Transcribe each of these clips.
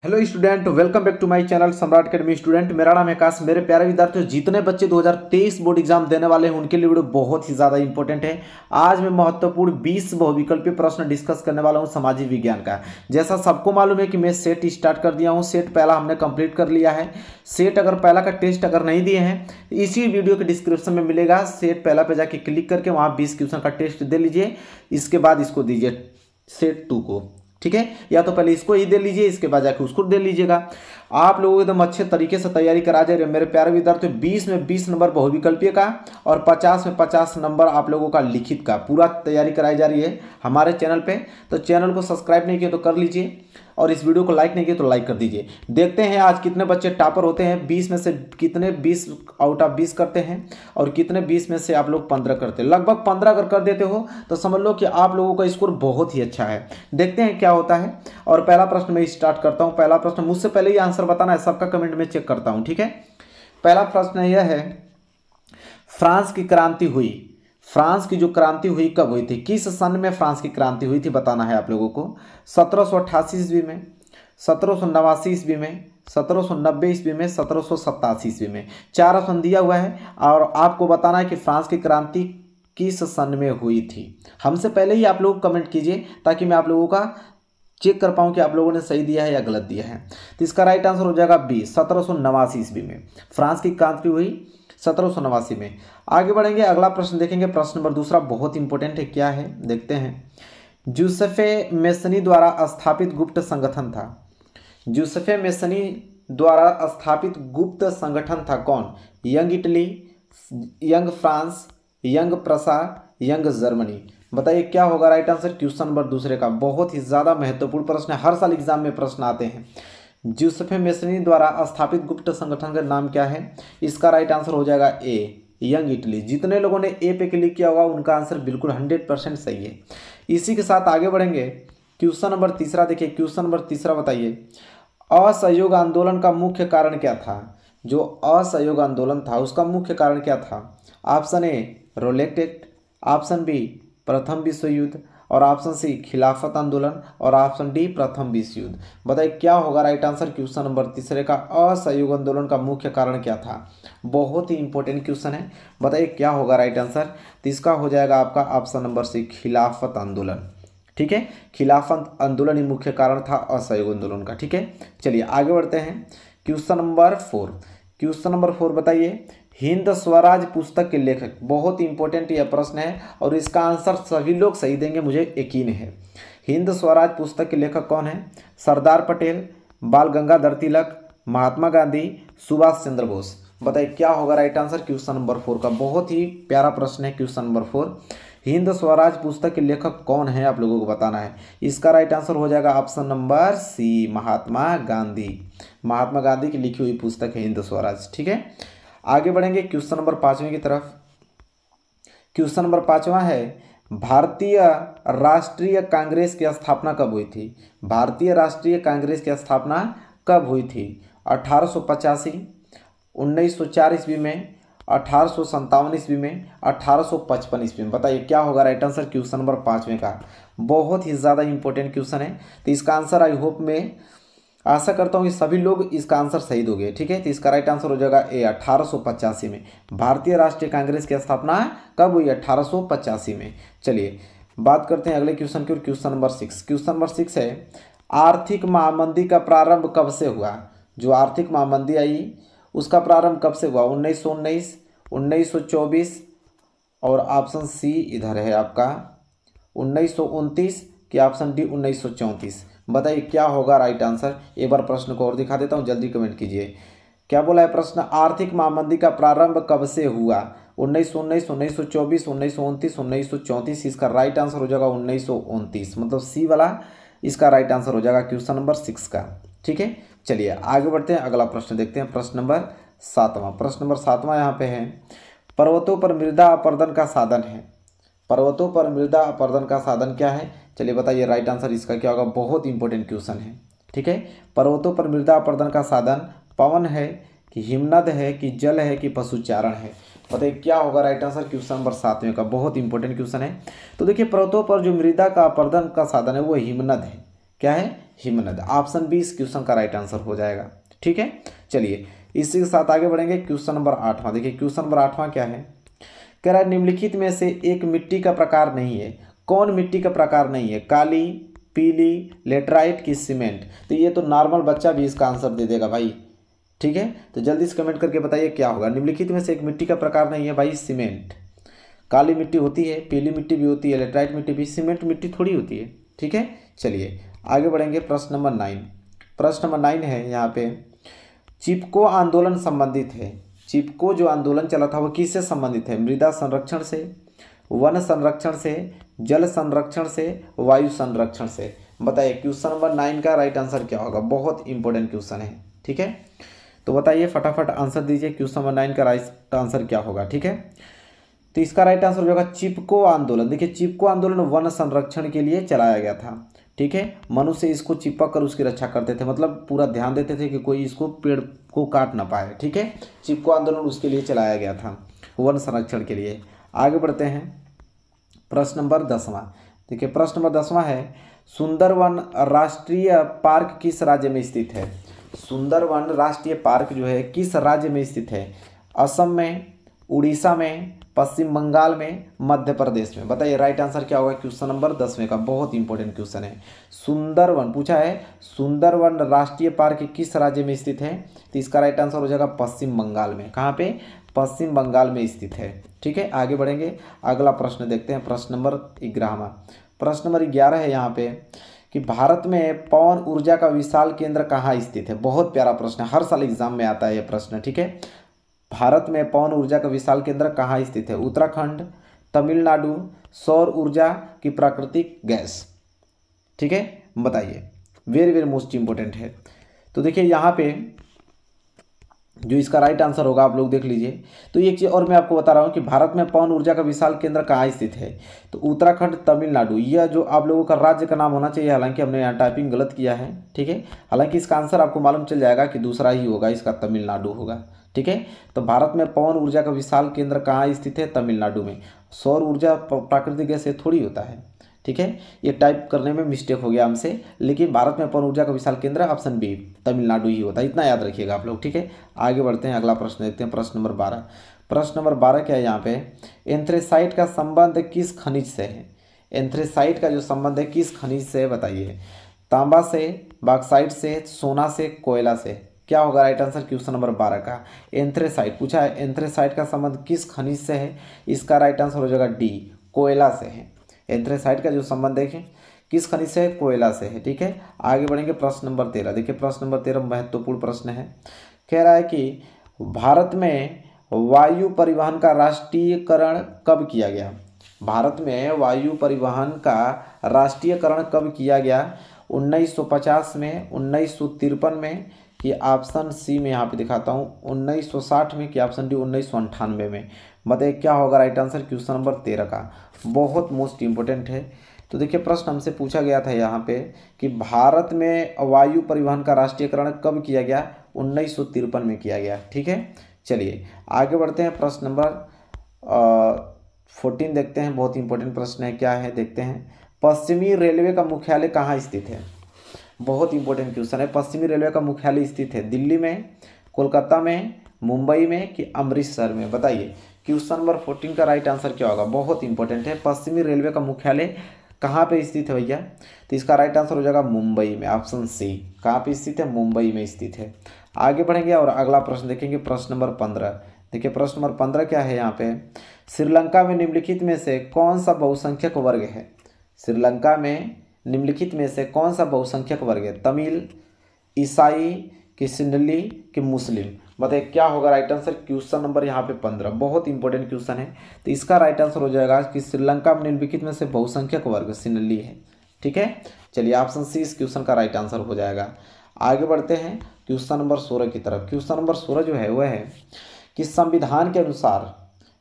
Hello student, welcome back to my channel Samrat academy student. मेरा नाम है आकाश। मेरे प्यारे विद्यार्थियों, जितने बच्चे 2023 बोर्ड एग्जाम देने वाले हैं उनके लिए वीडियो बहुत ही ज़्यादा इंपॉर्टेंट है। आज मैं महत्वपूर्ण 20 बहुविकल्पीय प्रश्न डिस्कस करने वाला हूं सामाजिक विज्ञान का। जैसा सबको मालूम है कि मैं सेट स्टार्ट कर दिया हूं। सेट पहला हमने कंप्लीट कर लिया है। सेट अगर पहला का टेस्ट अगर नहीं दिए हैं तो इसी वीडियो के डिस्क्रिप्शन में मिलेगा। सेट पहला पे जाके क्लिक करके वहाँ 20 क्वेश्चन का टेस्ट दे लीजिए। इसके बाद इसको दीजिए सेट 2 को, ठीक है। या तो पहले इसको ही दे लीजिए, इसके बाद जाके उसको दे लीजिएगा। आप लोग एकदम अच्छे तरीके से तैयारी करा जा रहे हैं मेरे प्यारे विद्यार्थियों। 20 में 20 नंबर बहुविकल्पीय का और 50 में 50 नंबर आप लोगों का लिखित का पूरा तैयारी कराई जा रही है हमारे चैनल पे। तो चैनल को सब्सक्राइब नहीं किया तो कर लीजिए और इस वीडियो को लाइक नहीं किया तो लाइक कर दीजिए। देखते हैं आज कितने बच्चे टॉपर होते हैं। 20 में से कितने 20 आउट ऑफ 20 करते हैं और कितने 20 में से आप लोग 15 करते हैं। लगभग 15 अगर कर देते हो तो समझ लो कि आप लोगों का स्कोर बहुत ही अच्छा है। देखते हैं क्या होता है। और पहला प्रश्न मैं स्टार्ट करता हूं। पहला प्रश्न मुझसे पहले ही आंसर बताना है, सबका कमेंट में चेक करता हूं, ठीक है। पहला प्रश्न यह है, फ्रांस की क्रांति हुई। फ्रांस की जो क्रांति हुई कब हुई थी, किस सन में फ्रांस की क्रांति हुई थी बताना है आप लोगों को। 1788 ईस्वी में, 1789 ईस्वी में, 1790 ईस्वी में, 1787 ईस्वी में। 4 सन दिया हुआ है और आपको बताना है कि फ्रांस की क्रांति किस सन में हुई थी। हमसे पहले ही आप लोग कमेंट कीजिए ताकि मैं आप लोगों का चेक कर पाऊँ कि आप लोगों ने सही दिया है या गलत दिया है। तो इसका राइट आंसर हो जाएगा बी, 1789 ईस्वी में फ्रांस की क्रांति हुई 1789 में। आगे बढ़ेंगे, अगला प्रश्न देखेंगे। प्रश्न नंबर दूसरा बहुत इंपॉर्टेंट है, क्या है देखते हैं। जूसेफे मेसनी द्वारा स्थापित गुप्त संगठन था। जूसेफे मेसनी द्वारा स्थापित गुप्त संगठन था कौन। Young Italy, young France, young Prussia, young Germany. बताइए क्या होगा राइट आंसर। क्वेश्चन नंबर दूसरे का बहुत ही ज़्यादा महत्वपूर्ण प्रश्न है, हर साल एग्जाम में प्रश्न आते हैं। जूसेफे मेसनी द्वारा स्थापित गुप्त संगठन का नाम क्या है। इसका राइट आंसर हो जाएगा ए, यंग इटली। जितने लोगों ने ए पे क्लिक किया होगा उनका आंसर बिल्कुल 100% सही है। इसी के साथ आगे बढ़ेंगे। क्वेश्चन नंबर तीसरा देखिए। क्वेश्चन नंबर तीसरा बताइए, असहयोग आंदोलन का मुख्य कारण क्या था। जो असहयोग आंदोलन था उसका मुख्य कारण क्या था। Option A Rowlatt Act, option B प्रथम विश्व युद्ध और ऑप्शन सी खिलाफत आंदोलन और ऑप्शन डी प्रथम विश्व युद्ध। बताइए क्या होगा राइट आंसर। क्वेश्चन नंबर तीसरे का असहयोग आंदोलन का मुख्य कारण क्या था। बहुत ही इंपॉर्टेंट क्वेश्चन है, बताइए क्या होगा राइट आंसर। तो इसका हो जाएगा आपका ऑप्शन नंबर सी खिलाफत आंदोलन, ठीक है। खिलाफत आंदोलन ही मुख्य कारण था असहयोग आंदोलन का, ठीक है। चलिए आगे बढ़ते हैं। Question number 4। क्वेश्चन नंबर 4 बताइए, हिंद स्वराज पुस्तक के लेखक। बहुत इंपॉर्टेंट यह प्रश्न है और इसका आंसर सभी लोग सही देंगे, मुझे यकीन है। हिंद स्वराज पुस्तक के लेखक कौन है। सरदार पटेल, बाल गंगाधर तिलक, महात्मा गांधी, सुभाष चंद्र बोस। बताइए क्या होगा राइट आंसर क्वेश्चन नंबर 4 का। बहुत ही प्यारा प्रश्न है क्वेश्चन नंबर 4। हिंद स्वराज पुस्तक के लेखक कौन है आप लोगों को बताना है। इसका राइट आंसर हो जाएगा option number C, Mahatma Gandhi. Mahatma Gandhi की लिखी हुई पुस्तक है हिंद स्वराज, ठीक है। आगे बढ़ेंगे क्वेश्चन नंबर 5वें की तरफ। क्वेश्चन नंबर 5वां है, भारतीय राष्ट्रीय कांग्रेस की स्थापना कब हुई थी। भारतीय राष्ट्रीय कांग्रेस की स्थापना कब हुई थी। 1885, 1904 ईस्वी में, 1857 ईस्वी में, 1855 ईस्वी में। बताइए क्या होगा राइट आंसर क्वेश्चन नंबर 5वें का। बहुत ही ज़्यादा इंपॉर्टेंट क्वेश्चन है। तो इसका आंसर आई होप में आशा करता हूँ कि सभी लोग इसका आंसर सही दोगे, ठीक है। तो इसका राइट आंसर हो जाएगा ए, 1885 में। भारतीय राष्ट्रीय कांग्रेस की स्थापना कब हुई, 1885 में। चलिए बात करते हैं अगले क्वेश्चन की। और क्वेश्चन नंबर 6। क्वेश्चन नंबर 6 है, आर्थिक महामंदी का प्रारंभ कब से हुआ। जो आर्थिक महामंदी आई उसका प्रारंभ कब से हुआ। 1919, 1924 और ऑप्शन सी इधर है आपका 1929 की ऑप्शन डी 1934। बताइए क्या होगा राइट आंसर। एक बार प्रश्न को और दिखा देता हूं, जल्दी कमेंट कीजिए। क्या बोला है प्रश्न, आर्थिक महामंदी का प्रारंभ कब से हुआ। 1919, 1924, 1929, 1934। इसका राइट आंसर हो जाएगा 1929, मतलब सी वाला इसका राइट आंसर हो जाएगा क्वेश्चन नंबर 6 का, ठीक है। चलिए आगे बढ़ते हैं, अगला प्रश्न देखते हैं। प्रश्न नंबर 7वां। प्रश्न नंबर 7वां यहाँ पे है, पर्वतों पर मृदा अपर्दन का साधन है। पर्वतों पर मृदा अपर्दन का साधन क्या है। चलिए बताइए राइट आंसर इसका क्या होगा। बहुत इंपॉर्टेंट क्वेश्चन है, ठीक है। पर्वतों पर मृदा अपर्दन का साधन पवन है कि हिमनद है कि जल है कि पशुचारण है। बताइए क्या होगा राइट आंसर क्वेश्चन नंबर 7वें का। बहुत इंपॉर्टेंट क्वेश्चन है। तो देखिए पर्वतों पर जो मृदा का अपर्दन का साधन है वो हिमनद है। क्या है, हिमनद। ऑप्शन बी इस क्वेश्चन का राइट आंसर हो जाएगा। ठीक है, चलिए इसी के साथ आगे बढ़ेंगे। क्वेश्चन नंबर 8वां देखिए, क्वेश्चन नंबर 8वां क्या है, कह रहा है निम्नलिखित में से एक मिट्टी का प्रकार नहीं है। कौन मिट्टी का प्रकार नहीं है, काली, पीली, लेटराइट की सीमेंट। तो ये तो नॉर्मल बच्चा भी इसका आंसर दे देगा भाई। ठीक है, तो जल्दी से कमेंट करके बताइए क्या होगा। निम्नलिखित में से एक मिट्टी का प्रकार नहीं है भाई, सीमेंट। काली मिट्टी होती है, पीली मिट्टी भी होती है, लेटराइट मिट्टी भी, सीमेंट मिट्टी थोड़ी होती है। ठीक है, चलिए आगे बढ़ेंगे। प्रश्न नंबर 9, प्रश्न नंबर 9 है यहाँ पे, चिपको आंदोलन संबंधित है। चिपको जो आंदोलन चला था वो किससे संबंधित है, मृदा संरक्षण से, वन संरक्षण से, जल संरक्षण से, वायु संरक्षण से। बताइए क्वेश्चन नंबर 9 का राइट आंसर क्या होगा। बहुत इंपॉर्टेंट क्वेश्चन है। ठीक है, तो बताइए फटाफट आंसर दीजिए, क्वेश्चन नंबर 9 का राइट आंसर क्या होगा। ठीक है, तो इसका राइट आंसर हो जाएगा चिपको आंदोलन। देखिए चिपको आंदोलन वन संरक्षण के लिए चलाया गया था। ठीक है, मनुष्य इसको चिपक कर उसकी रक्षा करते थे, मतलब पूरा ध्यान देते थे कि कोई इसको पेड़ को काट ना पाए। ठीक है, चिपको आंदोलन उसके लिए चलाया गया था, वन संरक्षण के लिए। आगे बढ़ते हैं, प्रश्न नंबर 10वां देखिए, प्रश्न नंबर 10वां है, सुंदरवन राष्ट्रीय पार्क किस राज्य में स्थित है। सुंदरवन राष्ट्रीय पार्क जो है किस राज्य में स्थित है, असम में, उड़ीसा में, पश्चिम बंगाल में, मध्य प्रदेश में। बताइए राइट आंसर क्या होगा क्वेश्चन नंबर 10वें का। बहुत इंपॉर्टेंट क्वेश्चन है। सुंदरवन पूछा है, सुंदरवन राष्ट्रीय पार्क किस राज्य में स्थित है, तो इसका राइट आंसर हो जाएगा पश्चिम बंगाल में। कहाँ पे, पश्चिम बंगाल में स्थित है। ठीक है, आगे बढ़ेंगे, अगला प्रश्न देखते हैं, प्रश्न नंबर 11वां। प्रश्न नंबर 11 है यहाँ पे कि भारत में पवन ऊर्जा का विशाल केंद्र कहाँ स्थित है। बहुत प्यारा प्रश्न है, हर साल एग्जाम में आता है यह प्रश्न। ठीक है, भारत में पवन ऊर्जा का विशाल केंद्र कहाँ स्थित है, उत्तराखंड, तमिलनाडु, सौर ऊर्जा की प्राकृतिक गैस। ठीक है, बताइए, वेरी वेरी मोस्ट इंपॉर्टेंट है। तो देखिए यहाँ पे जो इसका राइट आंसर होगा आप लोग देख लीजिए। तो एक चीज़ और मैं आपको बता रहा हूँ कि भारत में पवन ऊर्जा का विशाल केंद्र कहाँ स्थित है, तो उत्तराखंड, तमिलनाडु, यह जो आप लोगों का राज्य का नाम होना चाहिए। हालांकि हमने यहाँ टाइपिंग गलत किया है। ठीक है, हालांकि इसका आंसर आपको मालूम चल जाएगा कि दूसरा ही होगा, इसका तमिलनाडु होगा। ठीक है, तो भारत में पवन ऊर्जा का विशाल केंद्र कहाँ स्थित है, तमिलनाडु में। सौर ऊर्जा प्राकृतिक गैस से थोड़ी होता है। ठीक है, ये टाइप करने में मिस्टेक हो गया हमसे, लेकिन भारत में पवन ऊर्जा का विशाल केंद्र ऑप्शन बी तमिलनाडु ही होता है, इतना याद रखिएगा आप लोग। ठीक है, आगे बढ़ते हैं, अगला प्रश्न देखते हैं, प्रश्न नंबर 12। प्रश्न नंबर 12 क्या है यहाँ पे, एंथ्रेसाइट का संबंध किस खनिज से है। एंथ्रेसाइट का जो संबंध है किस खनिज से है, बताइए। तांबा से, बॉक्साइट से, सोना से, कोयला से। क्या होगा राइट आंसर क्वेश्चन नंबर 12 का। एंथ्रेसाइट पूछा है, एंथ्रेसाइट का संबंध किस खनिज से है, इसका राइट आंसर हो जाएगा डी, कोयला से है। एंथ्रेसाइट का जो संबंध देखें किस खनिज से है, कोयला से है। ठीक है, आगे बढ़ेंगे, प्रश्न नंबर 13 देखिए, प्रश्न नंबर 13 महत्वपूर्ण प्रश्न है। कह रहा है कि भारत में वायु परिवहन का राष्ट्रीयकरण कब किया गया। भारत में वायु परिवहन का राष्ट्रीयकरण कब किया गया, 1950 में, 1953 में, कि ऑप्शन सी में यहाँ पे दिखाता हूँ 1960 में, कि ऑप्शन डी 1998 में। बताइए क्या होगा राइट आंसर क्वेश्चन नंबर 13 का। बहुत मोस्ट इंपॉर्टेंट है। तो देखिए प्रश्न हमसे पूछा गया था यहाँ पे कि भारत में वायु परिवहन का राष्ट्रीयकरण कब किया गया, 1953 में किया गया। ठीक है, चलिए आगे बढ़ते हैं, प्रश्न नंबर 14 देखते हैं। बहुत इंपॉर्टेंट प्रश्न है, क्या है देखते हैं। पश्चिमी रेलवे का मुख्यालय कहाँ स्थित है। बहुत इंपॉर्टेंट क्वेश्चन है। पश्चिमी रेलवे का मुख्यालय स्थित है दिल्ली में, कोलकाता में, मुंबई में, कि अमृतसर में। बताइए क्वेश्चन नंबर 14 का राइट आंसर क्या होगा। बहुत इंपॉर्टेंट है, पश्चिमी रेलवे का मुख्यालय कहाँ पे स्थित है भैया, तो इसका राइट आंसर हो जाएगा मुंबई में, ऑप्शन सी। कहाँ पे स्थित है, मुंबई में स्थित है। आगे बढ़ेंगे और अगला प्रश्न देखेंगे, प्रश्न नंबर 15। देखिए प्रश्न नंबर 15 क्या है यहाँ पे, श्रीलंका में निम्नलिखित में से कौन सा बहुसंख्यक वर्ग है। श्रीलंका में निम्नलिखित में से कौन सा बहुसंख्यक वर्ग है, तमिल, ईसाई, कि सिंहली, कि मुस्लिम। बताइए क्या होगा राइट आंसर क्वेश्चन नंबर यहाँ पे 15। बहुत इंपॉर्टेंट क्वेश्चन है। तो इसका राइट आंसर हो जाएगा कि श्रीलंका में निम्नलिखित में से बहुसंख्यक वर्ग सिंहली है। ठीक है, चलिए ऑप्शन सी इस क्वेश्चन का राइट आंसर हो जाएगा। आगे बढ़ते हैं क्वेश्चन नंबर 16 की तरफ। क्वेश्चन नंबर 16 जो है वह है कि संविधान के अनुसार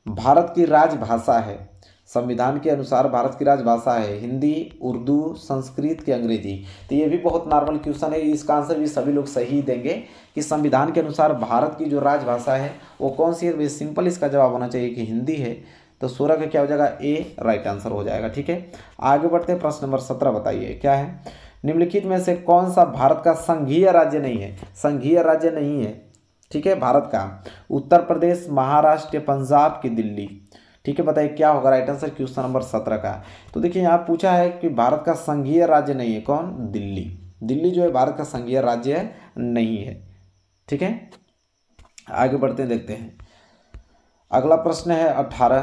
भारत की राजभाषा है। संविधान के अनुसार भारत की राजभाषा है हिंदी, उर्दू, संस्कृत की अंग्रेजी। तो ये भी बहुत नॉर्मल क्वेश्चन है, इसका आंसर भी सभी लोग सही देंगे कि संविधान के अनुसार भारत की जो राजभाषा है वो कौन सी है। सिंपल इसका जवाब होना चाहिए कि हिंदी है। तो 16 का क्या हो जाएगा, ए राइट आंसर हो जाएगा। ठीक है, आगे बढ़ते हैं, प्रश्न नंबर 17 बताइए क्या है। निम्नलिखित में से कौन सा भारत का संघीय राज्य नहीं है? संघीय राज्य नहीं है, ठीक है, भारत का। उत्तर प्रदेश, महाराष्ट्र, पंजाब की दिल्ली, ठीक है, बताइए क्या होगा राइट आंसर क्वेश्चन नंबर 17 का। तो देखिए यहाँ पूछा है कि भारत का संघीय राज्य नहीं है, कौन? दिल्ली। दिल्ली जो है भारत का संघीय राज्य नहीं है, ठीक है। आगे बढ़ते हैं, देखते हैं। अगला प्रश्न है 18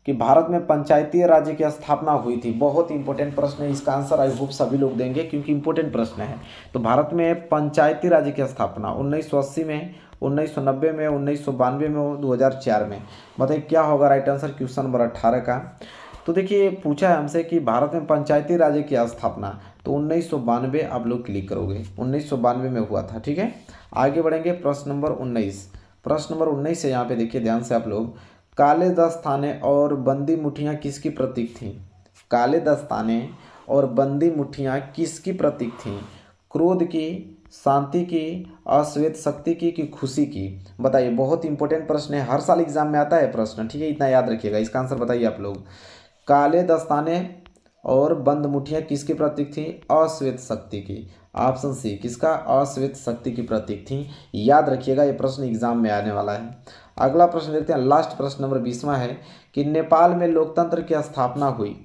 कि भारत में पंचायती राज्य की स्थापना हुई थी। बहुत इंपॉर्टेंट प्रश्न है, इसका आंसर आई होप सभी लोग देंगे क्योंकि इंपॉर्टेंट प्रश्न है। तो भारत में पंचायती राज्य की स्थापना 1980 में, 1990 में, 1992 में और 2004 में। बताइए क्या होगा राइट आंसर क्वेश्चन नंबर 18 का। तो देखिए पूछा है हमसे कि भारत में पंचायती राज्य की स्थापना, तो 1992 आप लोग क्लिक करोगे, 1992 में हुआ था, ठीक है। आगे बढ़ेंगे, प्रश्न नंबर 19। प्रश्न नंबर 19 है, यहाँ पे देखिए ध्यान से आप लोग। काले दस्ताने और बंदी मुठ्ठियाँ किसकी प्रतीक थीं? काले दस्ताने और बंदी मुठ्ठियाँ किसकी प्रतीक थीं? क्रोध की, शांति की, अश्वेत शक्ति की कि खुशी की? बताइए, बहुत इंपॉर्टेंट प्रश्न है, हर साल एग्जाम में आता है प्रश्न, ठीक है, इतना याद रखिएगा। इसका आंसर बताइए आप लोग। काले दस्ताने और बंद मुठ्ठियाँ किसकी प्रतीक थी? अश्वेत शक्ति की। ऑप्शन सी, किसका? अश्वेत शक्ति की प्रतीक थी। याद रखिएगा, ये प्रश्न एग्जाम में आने वाला है। अगला प्रश्न देखते हैं, लास्ट प्रश्न नंबर 20वां है कि नेपाल में लोकतंत्र की स्थापना हुई।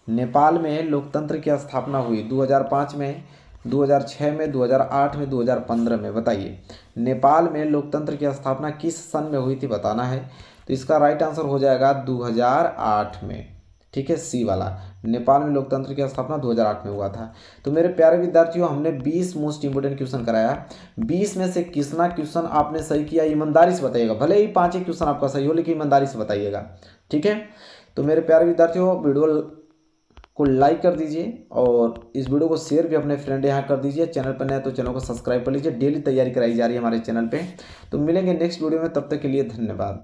नेपाल में लोकतंत्र की स्थापना हुई 2005 में, 2006 में, 2008 में, 2015 में। बताइए नेपाल में लोकतंत्र की स्थापना किस सन में हुई थी, बताना है। तो इसका राइट आंसर हो जाएगा 2008 में, ठीक है, सी वाला। नेपाल में लोकतंत्र की स्थापना 2008 में हुआ था। तो मेरे प्यारे विद्यार्थियों, हमने 20 मोस्ट इंपोर्टेंट क्वेश्चन कराया। 20 में से कितना क्वेश्चन आपने सही किया ईमानदारी से बताइएगा। भले ही 5 ही क्वेश्चन आपका सही हो, लेकिन ईमानदारी से बताइएगा, ठीक है। तो मेरे प्यारे विद्यार्थियों, वीडियो को लाइक कर दीजिए और इस वीडियो को शेयर भी अपने फ्रेंड यहाँ कर दीजिए। चैनल पर नए तो चैनल को सब्सक्राइब कर लीजिए। डेली तैयारी कराई जा रही है हमारे चैनल पे। तो मिलेंगे नेक्स्ट वीडियो में, तब तक के लिए धन्यवाद।